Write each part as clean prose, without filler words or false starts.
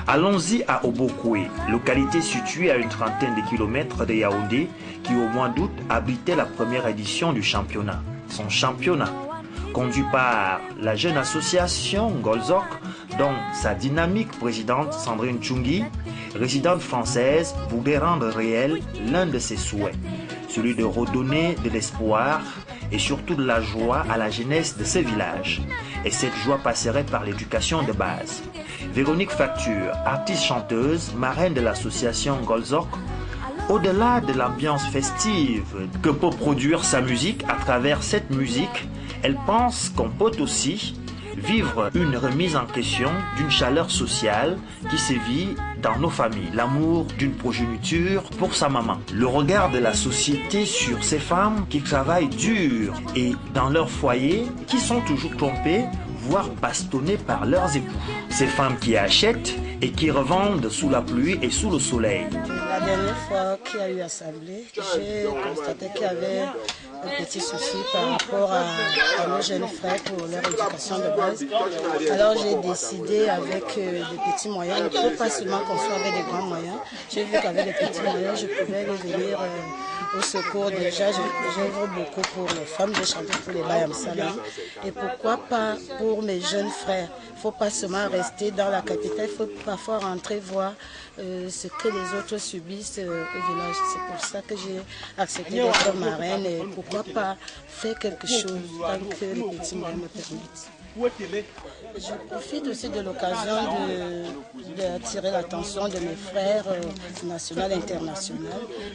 Allons-y à Obokwe, localité située à une trentaine de kilomètres de Yaoundé, qui au mois d'août abritait la première édition du championnat. Son championnat, conduit par la jeune association Golzok, dont sa dynamique présidente Sandrine Tchungi, résidente française, voulait rendre réel l'un de ses souhaits, celui de redonner de l'espoir et surtout de la joie à la jeunesse de ce village. Et cette joie passerait par l'éducation de base. Véronique Facture, artiste-chanteuse, marraine de l'association Golzok, au-delà de l'ambiance festive que peut produire sa musique, à travers cette musique, elle pense qu'on peut aussi vivre une remise en question d'une chaleur sociale qui se vit dans nos familles, l'amour d'une progéniture pour sa maman, le regard de la société sur ces femmes qui travaillent dur et dans leur foyer, qui sont toujours trompées, voire bastonnées par leurs époux. Ces femmes qui achètent et qui revendent sous la pluie et sous le soleil. La dernière fois qu'il y a eu assemblée, j'ai constaté qu'il y avait un petit souci par rapport à nos jeunes frères pour leur éducation de base. Alors j'ai décidé avec des petits moyens, il ne faut pas seulement qu'on soit avec des grands moyens. J'ai vu qu'avec des petits moyens, je pouvais les venir au secours. Déjà, j'œuvre beaucoup pour les femmes, j'ai chanté pour les Bayam Salam. Et pourquoi pas pour mes jeunes frères? Il ne faut pas seulement rester dans la capitale, il faut parfois rentrer voir ce que les autres subissent au village. C'est pour ça que j'ai accepté d'être marraine et pourquoi pas faire quelque chose tant que les petits moyens me permettent. Je profite aussi de l'occasion d'attirer l'attention de mes frères nationaux et internationaux.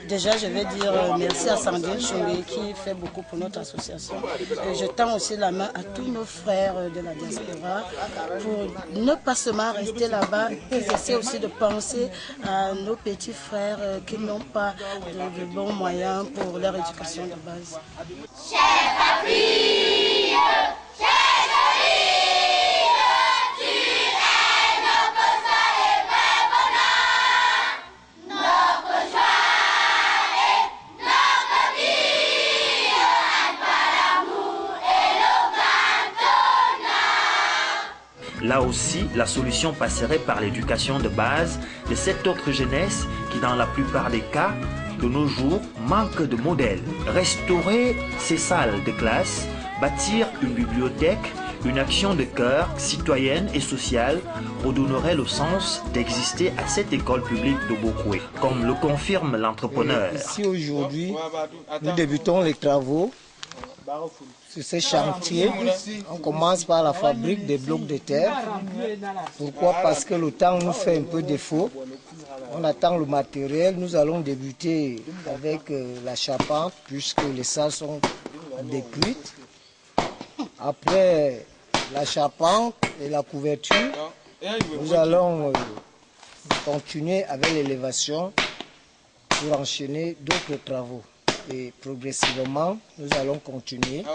Déjà, je vais dire merci à Sandrine Tchungi qui fait beaucoup pour notre association. Et je tends aussi la main à tous nos frères de la diaspora pour ne pas seulement rester là-bas, ils essaient aussi de penser à nos petits frères qui n'ont pas de bons moyens pour leur éducation de base. Chère patrie, là aussi, la solution passerait par l'éducation de base de cette autre jeunesse qui, dans la plupart des cas, de nos jours, manque de modèles. Restaurer ces salles de classe, bâtir une bibliothèque, une action de cœur citoyenne et sociale redonnerait le sens d'exister à cette école publique de Bokwe, comme le confirme l'entrepreneur. Ici aujourd'hui, nous débutons les travaux sur ces chantiers. On commence par la fabrique des blocs de terre. Pourquoi? Parce que le temps nous fait un peu défaut. On attend le matériel. Nous allons débuter avec la charpente puisque les salles sont détruites. Après la charpente et la couverture, nous allons continuer avec l'élévation pour enchaîner d'autres travaux. Et progressivement, nous allons continuer.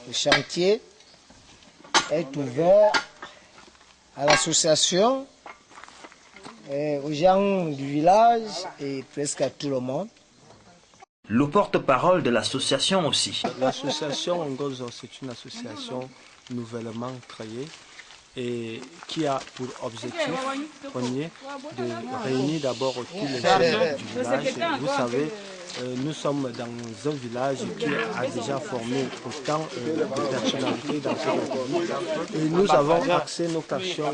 Le chantier est ouvert à l'association, aux gens du village et presque à tout le monde. Le porte-parole de l'association aussi. L'association Ngolzok, c'est une association nouvellement créée et qui a pour objectif premier de réunir d'abord tous les jeunes du village. Vous savez, nous sommes dans un village qui a déjà formé autant de personnalités dans ce pays et nous avons axé nos actions.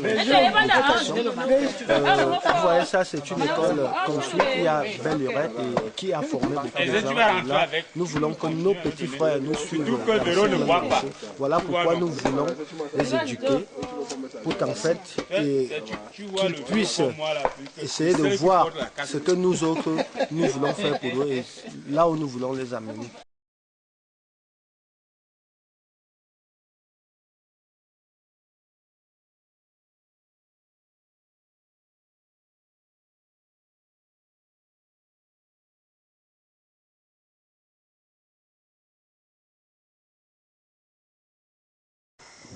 Vous voyez ça, c'est une école construite qui a belle lurette et qui a formé beaucoup de gens. Là, nous voulons que nos petits frères nous suivent. Voilà pourquoi nous voulons les éduquer pour qu'en fait, qu'ils puissent essayer de voir ce que nous autres, nous voulons faire pour eux et là où nous voulons les amener.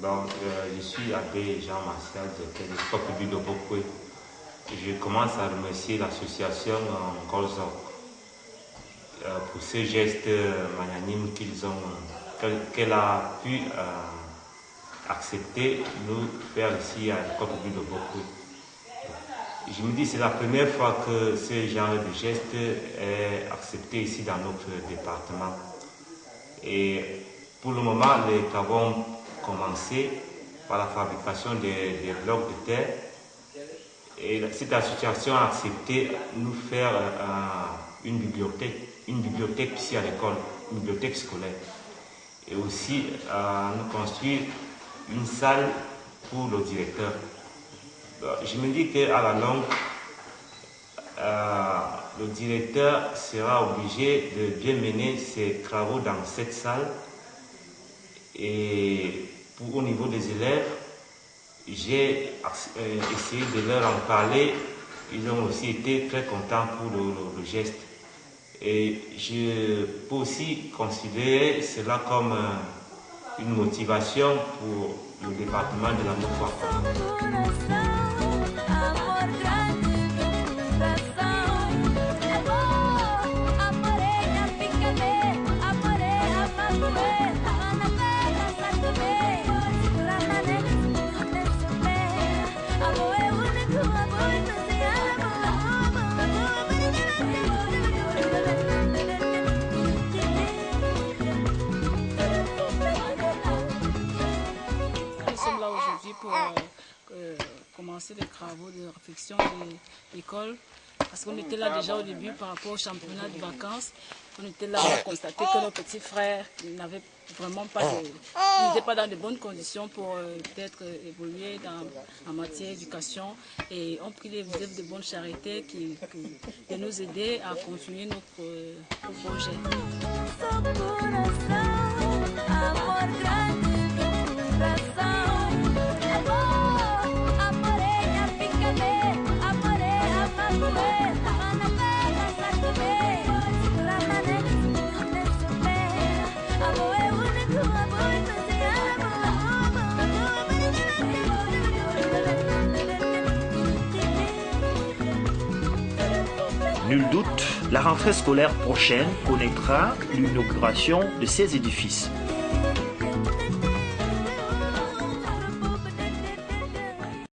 Donc, je suis appelé Jean-Martial de Fokoubi de Bokwe. Je commence à remercier l'association Golzok pour ce geste magnanime qu'elle a pu accepter nous faire ici à Fokoubi de Bokwe. Je me dis que c'est la première fois que ce genre de geste est accepté ici dans notre département. Et pour le moment, les travaux ont commencé par la fabrication des blocs de terre. Et cette association a accepté de nous faire une bibliothèque ici à l'école, une bibliothèque scolaire. Et aussi nous construire une salle pour le directeur. Je me dis qu'à la longue, le directeur sera obligé de bien mener ses travaux dans cette salle. Et au niveau des élèves, j'ai essayé de leur en parler. Ils ont aussi été très contents pour le geste. Et je peux aussi considérer cela comme une motivation pour le département de la Mokwa. Pour commencer les travaux de réflexion de l'école, parce qu'on était là déjà au début par rapport au championnat de vacances. On était là à constater que nos petits frères n'avaient vraiment pas ils n'étaient pas dans de bonnes conditions pour peut-être évoluer en matière d'éducation, et ont pris les œuvres de bonne charité de nous aider à continuer notre projet. Nul doute, la rentrée scolaire prochaine connaîtra l'inauguration de ces édifices.